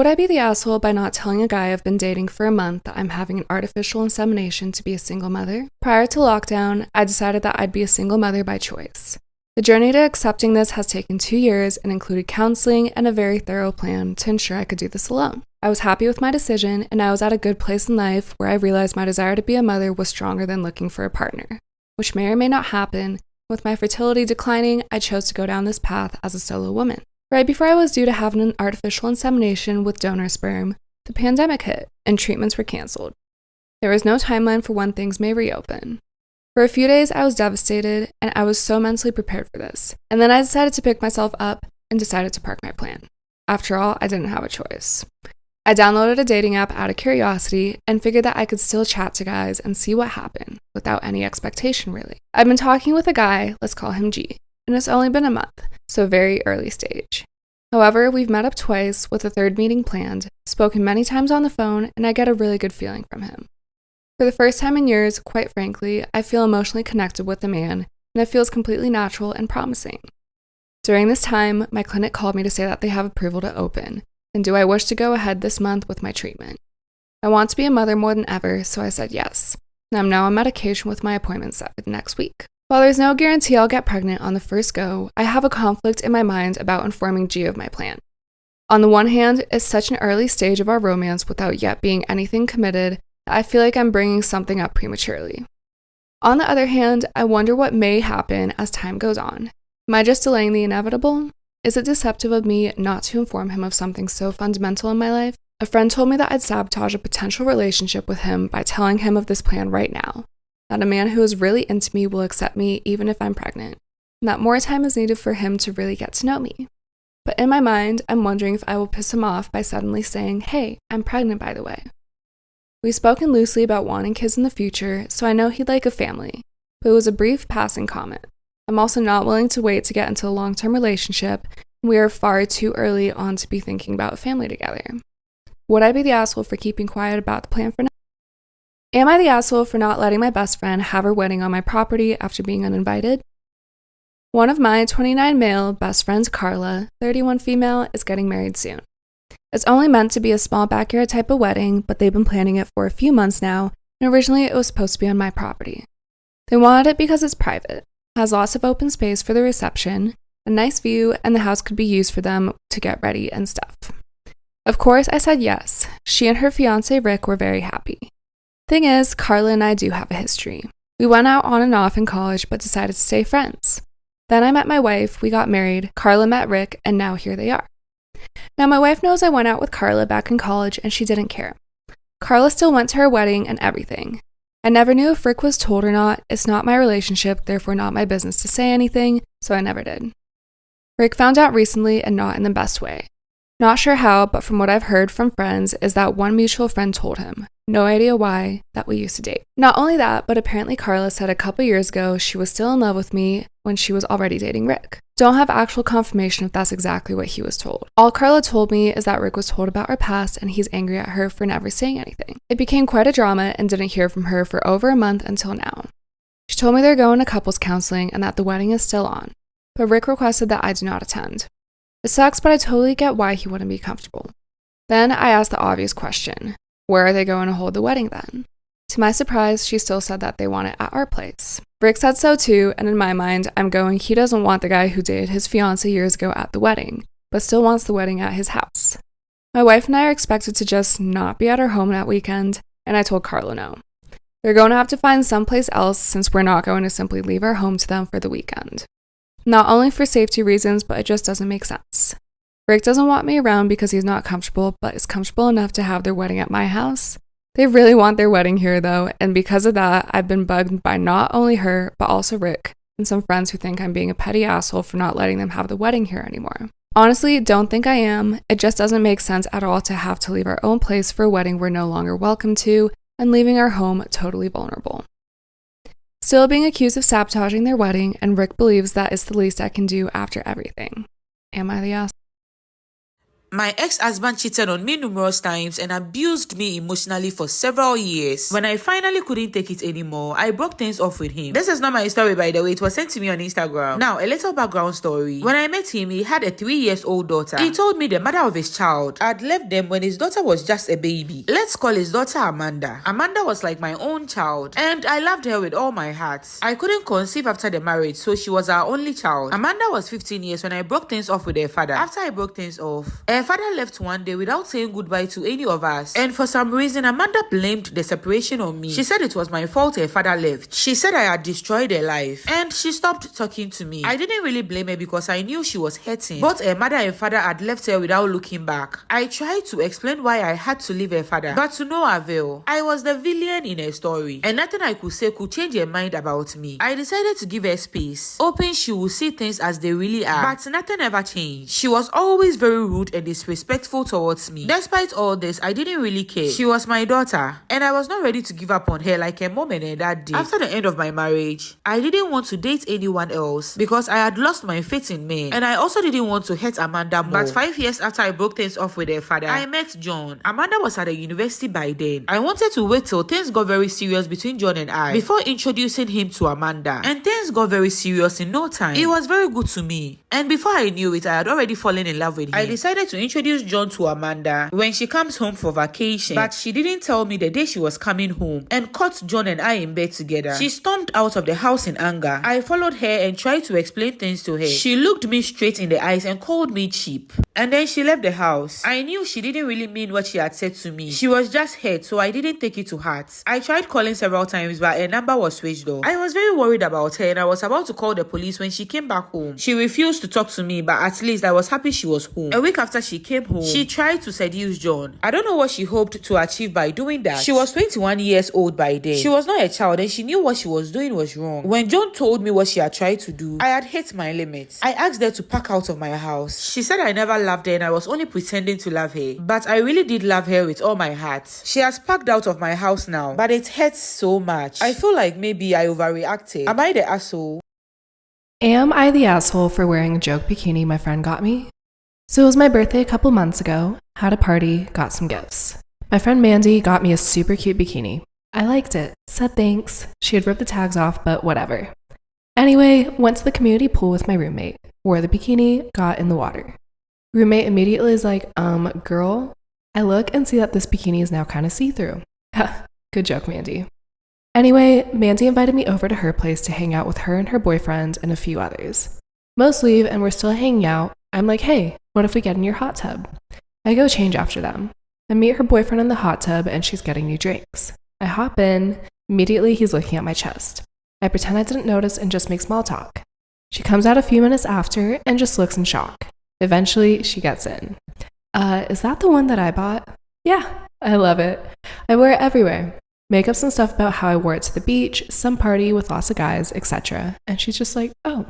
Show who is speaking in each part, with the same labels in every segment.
Speaker 1: Would I be the asshole by not telling a guy I've been dating for a month that I'm having an artificial insemination to be a single mother? Prior to lockdown, I decided that I'd be a single mother by choice. The journey to accepting this has taken 2 years and included counseling and a very thorough plan to ensure I could do this alone. I was happy with my decision, and I was at a good place in life where I realized my desire to be a mother was stronger than looking for a partner, which may or may not happen. With my fertility declining, I chose to go down this path as a solo woman. Right before I was due to have an artificial insemination with donor sperm, the pandemic hit and treatments were canceled. There was no timeline for when things may reopen. For a few days, I was devastated, and I was so mentally prepared for this. And then I decided to pick myself up and decided to park my plan. After all, I didn't have a choice. I downloaded a dating app out of curiosity and figured that I could still chat to guys and see what happened without any expectation, really. I've been talking with a guy, let's call him G, and it's only been a month, so very early stage. However, we've met up twice with a third meeting planned, spoken many times on the phone, and I get a really good feeling from him. For the first time in years, quite frankly, I feel emotionally connected with the man, and it feels completely natural and promising. During this time, my clinic called me to say that they have approval to open, and do I wish to go ahead this month with my treatment? I want to be a mother more than ever, so I said yes, and I'm now on medication with my appointment set for the next week. While there's no guarantee I'll get pregnant on the first go, I have a conflict in my mind about informing G of my plan. On the one hand, it's such an early stage of our romance without yet being anything committed, I feel like I'm bringing something up prematurely. On the other hand, I wonder what may happen as time goes on. Am I just delaying the inevitable? Is it deceptive of me not to inform him of something so fundamental in my life? A friend told me that I'd sabotage a potential relationship with him by telling him of this plan right now, that a man who is really into me will accept me even if I'm pregnant, and that more time is needed for him to really get to know me. But in my mind, I'm wondering if I will piss him off by suddenly saying, "Hey, I'm pregnant by the way." We've spoken loosely about wanting kids in the future, so I know he'd like a family, but it was a brief passing comment. I'm also not willing to wait to get into a long-term relationship, and we are far too early on to be thinking about a family together. Would I be the asshole for keeping quiet about the plan for now? Am I the asshole for not letting my best friend have her wedding on my property after being uninvited? One of my 29 male best friends, Carla, 31 female, is getting married soon. It's only meant to be a small backyard type of wedding, but they've been planning it for a few months now, and originally it was supposed to be on my property. They wanted it because it's private, has lots of open space for the reception, a nice view, and the house could be used for them to get ready and stuff. Of course, I said yes. She and her fiancé Rick were very happy. Thing is, Carla and I do have a history. We went out on and off in college, but decided to stay friends. Then I met my wife, we got married, Carla met Rick, and now here they are. Now, my wife knows I went out with Carla back in college, and she didn't care. Carla still went to her wedding and everything. I never knew if Rick was told or not. It's not my relationship, therefore not my business to say anything, so I never did. Rick found out recently and not in the best way. Not sure how, but from what I've heard from friends is that one mutual friend told him, no idea why, that we used to date. Not only that, but apparently Carla said a couple years ago she was still in love with me when she was already dating Rick. Don't have actual confirmation if that's exactly what he was told. All Carla told me is that Rick was told about our past and he's angry at her for never saying anything. It became quite a drama and didn't hear from her for over a month until now. She told me they're going to couples counseling and that the wedding is still on, but Rick requested that I do not attend. It sucks, but I totally get why he wouldn't be comfortable. Then I asked the obvious question, where are they going to hold the wedding then? To my surprise, she still said that they want it at our place. Rick said so too, and in my mind, I'm going, he doesn't want the guy who dated his fiancée years ago at the wedding, but still wants the wedding at his house. My wife and I are expected to just not be at our home that weekend, and I told Carla no. They're going to have to find someplace else since we're not going to simply leave our home to them for the weekend. Not only for safety reasons, but it just doesn't make sense. Rick doesn't want me around because he's not comfortable, but is comfortable enough to have their wedding at my house. They really want their wedding here though, and because of that, I've been bugged by not only her, but also Rick, and some friends who think I'm being a petty asshole for not letting them have the wedding here anymore. Honestly, don't think I am. It just doesn't make sense at all to have to leave our own place for a wedding we're no longer welcome to, and leaving our home totally vulnerable. Still being accused of sabotaging their wedding, and Rick believes that is the least I can do after everything. Am I the asshole?
Speaker 2: My ex-husband cheated on me numerous times and abused me emotionally for several years. When I finally couldn't take it anymore, I broke things off with him. This is not my story, by the way. It was sent to me on Instagram. Now, a little background story. When I met him, he had a 3-year-old daughter. He told me the mother of his child had left them when his daughter was just a baby. Let's call his daughter Amanda. Amanda was like my own child, and I loved her with all my heart. I couldn't conceive after the marriage, so she was our only child. Amanda was 15 years when I broke things off with her father. After I broke things off, her father left one day without saying goodbye to any of us, and for some reason Amanda blamed the separation on me. She said it was my fault her father left. She said I had destroyed her life, and she stopped talking to me. I didn't really blame her because I knew she was hurting. Both her mother and father had left her without looking back. I tried to explain why I had to leave her father, but to no avail. I was the villain in her story, and nothing I could say could change her mind about me. I decided to give her space, hoping she would see things as they really are, but nothing ever changed. She was always very rude and disrespectful towards me. Despite all this, I didn't really care. She was my daughter, and I was not ready to give up on her like her mom and her dad did. After the end of my marriage, I didn't want to date anyone else because I had lost my faith in men, and I also didn't want to hurt Amanda more. But 5 years after I broke things off with her father, I met John. Amanda was at the university by then. I wanted to wait till things got very serious between John and I before introducing him to Amanda, and things got very serious in no time. He was very good to me, and before I knew it, I had already fallen in love with him. I decided to introduce John to Amanda when she comes home for vacation, but she didn't tell me the day she was coming home and caught John and I in bed together. She stormed out of the house in anger. I followed her and tried to explain things to her. She looked me straight in the eyes and called me cheap, and then she left the house. I knew she didn't really mean what she had said to me. She was just hurt, so I didn't take it to heart. I tried calling several times, but her number was switched off. I was very worried about her, and I was about to call the police when she came back home. She refused to talk to me, but at least I was happy she was home. A week after she came home, she tried to seduce John. I don't know what she hoped to achieve by doing that. She was 21 years old by then. She was not a child, and she knew what she was doing was wrong. When John told me what she had tried to do, I had hit my limits. I asked her to pack out of my house. She said I never loved her and I was only pretending to love her, but I really did love her with all my heart. She has packed out of my house now, but it hurts so much. I feel like maybe I overreacted. Am I the asshole?
Speaker 1: Am I the asshole for wearing a joke bikini my friend got me? So it was my birthday a couple months ago, had a party, got some gifts. My friend Mandy got me a super cute bikini. I liked it, said thanks. She had ripped the tags off, but whatever. Anyway, went to the community pool with my roommate, wore the bikini, got in the water. Roommate immediately is like, girl. I look and see that this bikini is now kind of see-through. Good joke, Mandy. Anyway, Mandy invited me over to her place to hang out with her and her boyfriend and a few others. Most leave and we're still hanging out. I'm like, hey, what if we get in your hot tub? I go change after them. I meet her boyfriend in the hot tub and she's getting me drinks. I hop in. Immediately he's looking at my chest. I pretend I didn't notice and just make small talk. She comes out a few minutes after and just looks in shock. Eventually, she gets in. Is that the one that I bought? Yeah, I love it. I wear it everywhere. Make up some stuff about how I wore it to the beach, some party with lots of guys, etc. And she's just like, oh.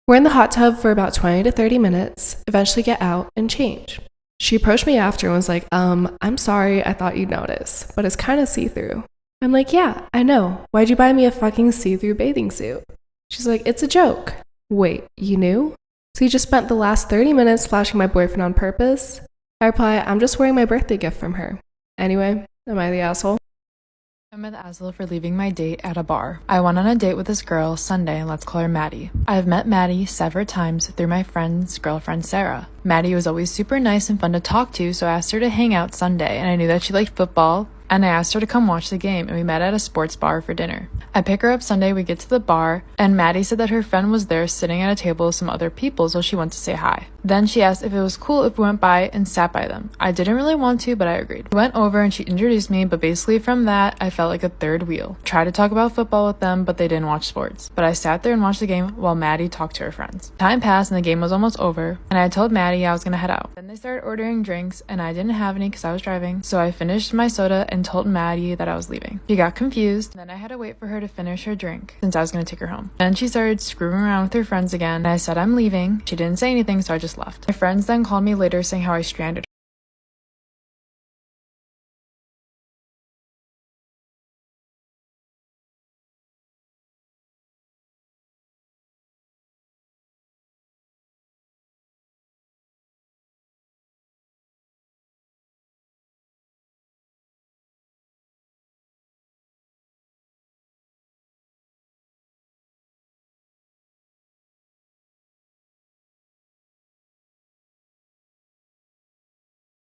Speaker 1: We're in the hot tub for about 20 to 30 minutes, eventually get out and change. She approached me after and was like, I'm sorry, I thought you'd notice, but it's kind of see-through. I'm like, yeah, I know. Why'd you buy me a fucking see-through bathing suit? She's like, it's a joke. Wait, you knew? So you just spent the last 30 minutes flashing my boyfriend on purpose? I reply, I'm just wearing my birthday gift from her. Anyway, am I the asshole?
Speaker 3: I'm the asshole for leaving my date at a bar. I went on a date with this girl Sunday, and let's call her Maddie. I've met Maddie several times through my friend's girlfriend Sarah. Maddie was always super nice and fun to talk to, so I asked her to hang out Sunday, and I knew that she liked football, and I asked her to come watch the game, and we met at a sports bar for dinner. I pick her up Sunday, we get to the bar, and Maddie said that her friend was there sitting at a table with some other people, so she went to say hi. Then she asked if it was cool if we went by and sat by them. I didn't really want to, but I agreed. We went over and she introduced me, but basically from that, I felt like a third wheel. Tried to talk about football with them, but they didn't watch sports. But I sat there and watched the game while Maddie talked to her friends. Time passed and the game was almost over, and I told Maddie I was gonna head out. Then they started ordering drinks, and I didn't have any because I was driving, so I finished my soda and told Maddie that I was leaving. She got confused, and then I had to wait for her to finish her drink since I was gonna take her home. Then she started screwing around with her friends again, and I said I'm leaving. She didn't say anything, so I just left. My friends then called me later saying how I stranded